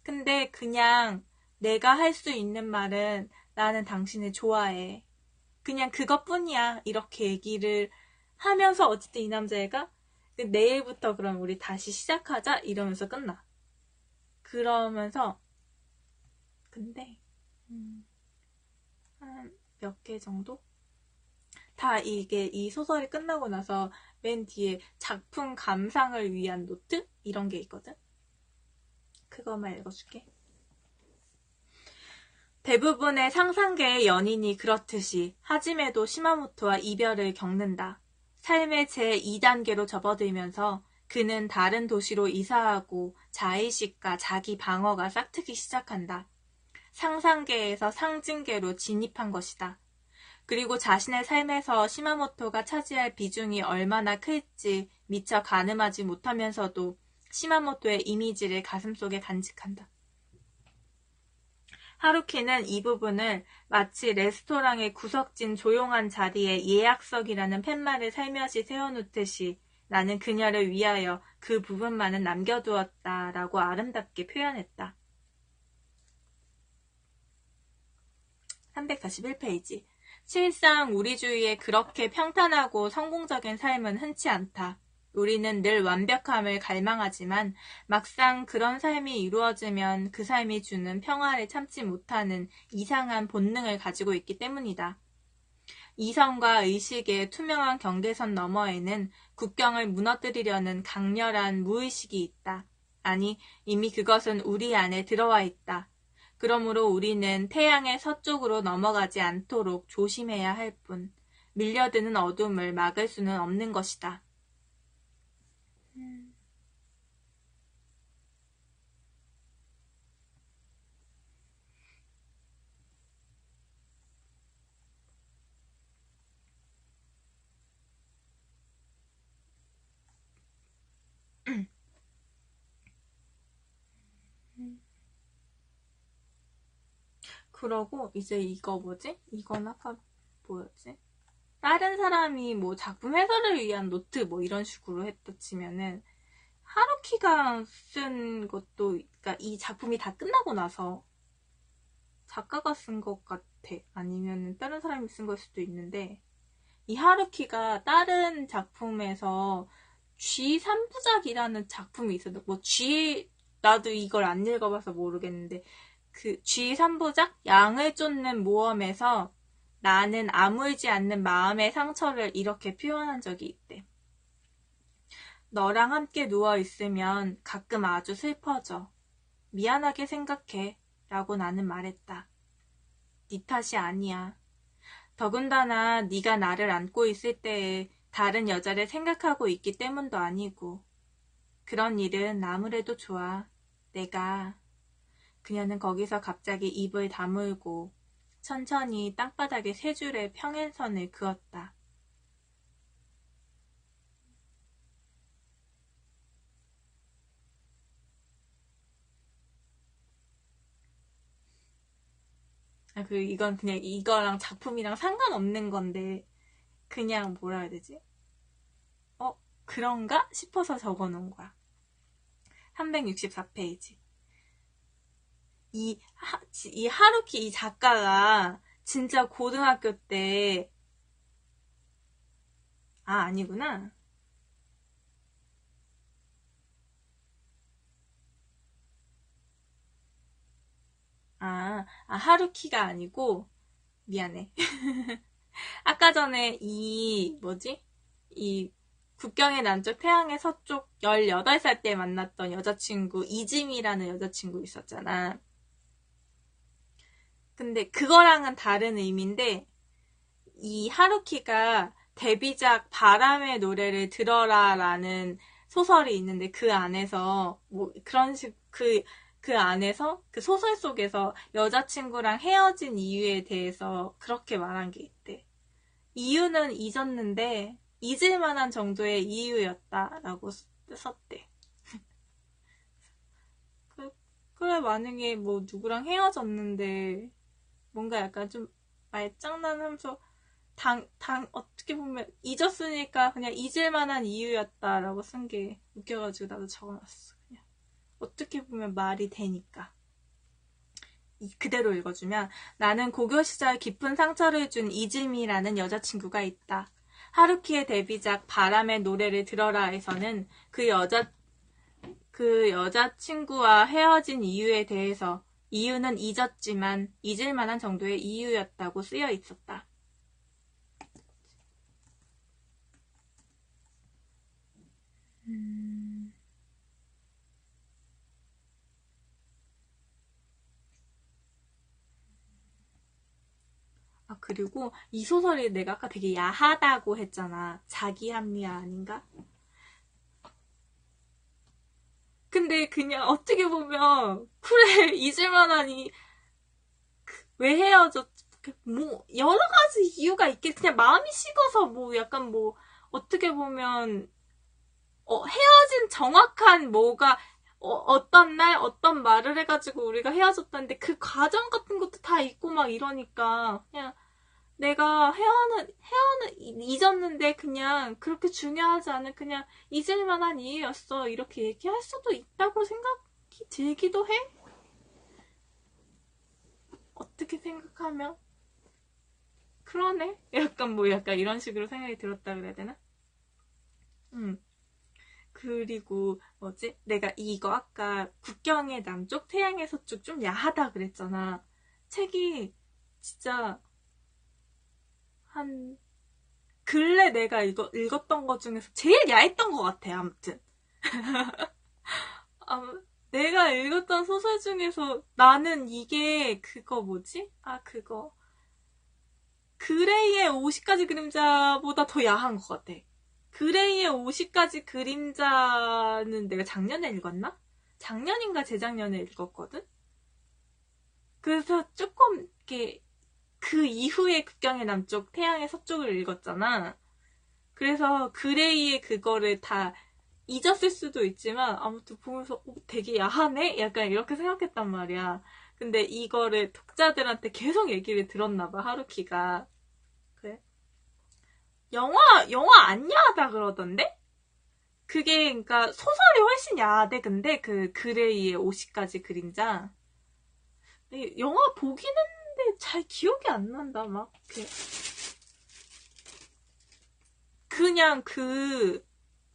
근데 그냥 내가 할 수 있는 말은 나는 당신을 좋아해. 그냥 그것뿐이야. 이렇게 얘기를 하면서 어쨌든 이 남자애가 내일부터 그럼 우리 다시 시작하자 이러면서 끝나. 그러면서 근데 한 몇 개 정도? 다 이 소설이 끝나고 나서 맨 뒤에 작품 감상을 위한 노트? 이런 게 있거든? 그거만 읽어줄게. 대부분의 상상계의 연인이 그렇듯이 하지메도 시마모토와 이별을 겪는다. 삶의 제2단계로 접어들면서 그는 다른 도시로 이사하고 자의식과 자기 방어가 싹트기 시작한다. 상상계에서 상징계로 진입한 것이다. 그리고 자신의 삶에서 시마모토가 차지할 비중이 얼마나 클지 미처 가늠하지 못하면서도 시마모토의 이미지를 가슴속에 간직한다. 하루키는 이 부분을 마치 레스토랑의 구석진 조용한 자리에 예약석이라는 팻말을 살며시 세워놓듯이 나는 그녀를 위하여 그 부분만은 남겨두었다라고 아름답게 표현했다. 341페이지. 실상 우리 주위에 그렇게 평탄하고 성공적인 삶은 흔치 않다. 우리는 늘 완벽함을 갈망하지만 막상 그런 삶이 이루어지면 그 삶이 주는 평화를 참지 못하는 이상한 본능을 가지고 있기 때문이다. 이성과 의식의 투명한 경계선 너머에는 국경을 무너뜨리려는 강렬한 무의식이 있다. 아니, 이미 그것은 우리 안에 들어와 있다. 그러므로 우리는 태양의 서쪽으로 넘어가지 않도록 조심해야 할 뿐, 밀려드는 어둠을 막을 수는 없는 것이다. 그러고 이제 이거 뭐지? 이건 아까 뭐였지? 다른 사람이 뭐 작품 해설을 위한 노트 뭐 이런 식으로 했다 치면은 하루키가 쓴 것도, 그러니까 이 작품이 다 끝나고 나서 작가가 쓴 것 같아. 아니면 다른 사람이 쓴 걸 수도 있는데, 이 하루키가 다른 작품에서 G3부작이라는 작품이 있어요. 뭐 나도 이걸 안 읽어봐서 모르겠는데, 그 G3부작 양을 쫓는 모험에서 나는 아물지 않는 마음의 상처를 이렇게 표현한 적이 있대. 너랑 함께 누워있으면 가끔 아주 슬퍼져. 미안하게 생각해. 라고 나는 말했다. 네 탓이 아니야. 더군다나 네가 나를 안고 있을 때에 다른 여자를 생각하고 있기 때문도 아니고. 그런 일은 아무래도 좋아. 그녀는 거기서 갑자기 입을 다물고 천천히 땅바닥에 세 줄의 평행선을 그었다. 이건 그냥 이거랑 작품이랑 상관없는 건데, 그냥 뭐라 해야 되지? 그런가? 싶어서 적어 놓은 거야. 364페이지. 이 하루키 이 작가가 진짜 고등학교 때, 아니구나. 하루키가 아니고, 미안해. 아까 전에 이 국경의 남쪽 태양의 서쪽 18살 때 만났던 여자친구 이즈미라는 여자친구 있었잖아. 근데 그거랑은 다른 의미인데, 이 하루키가 데뷔작 바람의 노래를 들어라라는 소설이 있는데, 그 안에서 뭐 그런 그 안에서 그 소설 속에서 여자친구랑 헤어진 이유에 대해서 그렇게 말한 게 있대. 이유는 잊었는데 잊을 만한 정도의 이유였다라고 썼대. 그래, 만약에 뭐 누구랑 헤어졌는데 뭔가 약간 좀 말장난하면서 어떻게 보면 잊었으니까 그냥 잊을 만한 이유였다라고 쓴 게 웃겨가지고 나도 적어놨어. 그냥 어떻게 보면 말이 되니까. 그대로 읽어주면, 나는 고교 시절 깊은 상처를 준 이즈미라는 여자친구가 있다. 하루키의 데뷔작 바람의 노래를 들어라에서는 그 여자친구와 헤어진 이유에 대해서 이유는 잊었지만 잊을 만한 정도의 이유였다고 쓰여 있었다. 그리고 이 소설이 내가 아까 되게 야하다고 했잖아. 자기 합리화 아닌가? 근데 그냥 어떻게 보면 그래, 잊을만하니 왜 헤어졌지? 뭐 여러 가지 이유가 있겠. 그냥 마음이 식어서 뭐 약간 뭐 어떻게 보면 헤어진 정확한 뭐가 어떤 날 어떤 말을 해가지고 우리가 헤어졌다는데 그 과정 같은 것도 다 있고 막 이러니까 그냥 내가 헤어는 잊었는데 그냥 그렇게 중요하지 않은 그냥 잊을 만한 이유였어 이렇게 얘기할 수도 있다고 생각이 들기도 해. 어떻게 생각하면 그러네. 약간 이런 식으로 생각이 들었다 그래야 되나? 그리고 뭐지? 내가 이거 아까 국경의 남쪽 태양의 서쪽 좀 야하다 그랬잖아. 책이 진짜 한 근래 내가 읽었던 것 중에서 제일 야했던 것 같아. 아무튼 내가 읽었던 소설 중에서 나는 이게 그거 뭐지? 그거 그레이의 50가지 그림자보다 더 야한 것 같아. 그레이의 50가지 그림자는 내가 작년에 읽었나? 작년인가 재작년에 읽었거든? 그래서 조금 이렇게 그 이후에 국경의 남쪽 태양의 서쪽을 읽었잖아. 그래서 그레이의 그거를 다 잊었을 수도 있지만 아무튼 보면서 되게 야하네? 약간 이렇게 생각했단 말이야. 근데 이거를 독자들한테 계속 얘기를 들었나봐, 하루키가. 그래? 영화 안 야하다 그러던데? 그게, 그니까, 소설이 훨씬 야하대, 근데, 그, 그레이의 50가지 그림자. 영화 보긴 했는데, 잘 기억이 안 난다, 막, 그냥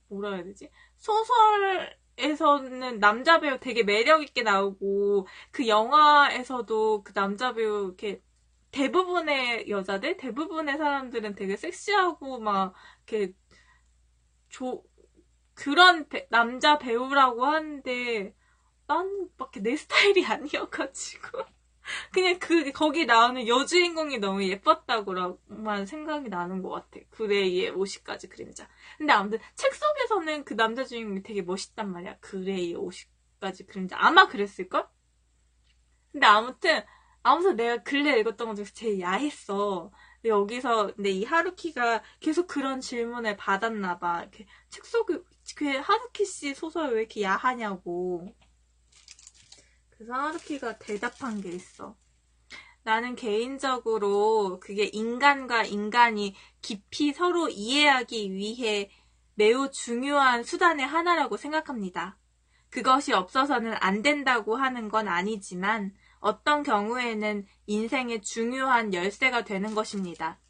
뭐라 해야 되지? 소설에서는 남자 배우 되게 매력있게 나오고, 그 영화에서도 그 남자 배우, 이렇게, 대부분의 사람들은 되게 섹시하고, 막, 이렇게, 그런 남자 배우라고 하는데, 난 밖에 내 스타일이 아니어가지고. 그냥 거기 나오는 여주인공이 너무 예뻤다고만 생각이 나는 것 같아. 그레이의 50가지 그림자. 근데 아무튼 책 속에서는 그 남자 주인공이 되게 멋있단 말이야. 그레이의 50가지 그림자. 아마 그랬을걸? 근데 아무튼 내가 근래 읽었던 것 중에서 제일 야했어. 근데 이 하루키가 계속 그런 질문을 받았나 봐. 이렇게 책 속에, 그 하루키 씨 소설 왜 이렇게 야하냐고. 그래서 하루키가 대답한 게 있어. 나는 개인적으로 그게 인간과 인간이 깊이 서로 이해하기 위해 매우 중요한 수단의 하나라고 생각합니다. 그것이 없어서는 안 된다고 하는 건 아니지만 어떤 경우에는 인생의 중요한 열쇠가 되는 것입니다.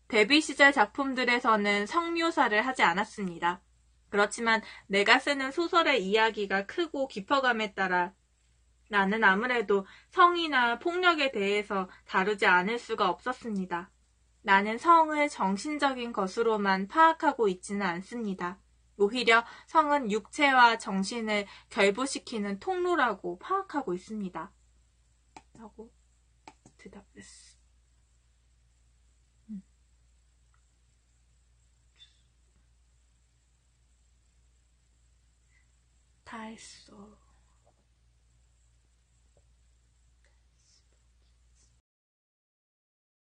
데뷔 시절 작품들에서는 성묘사를 하지 않았습니다. 그렇지만 내가 쓰는 소설의 이야기가 크고 깊어감에 따라 나는 아무래도 성이나 폭력에 대해서 다루지 않을 수가 없었습니다. 나는 성을 정신적인 것으로만 파악하고 있지는 않습니다. 오히려 성은 육체와 정신을 결부시키는 통로라고 파악하고 있습니다. 라고 대답했어. 다 했어.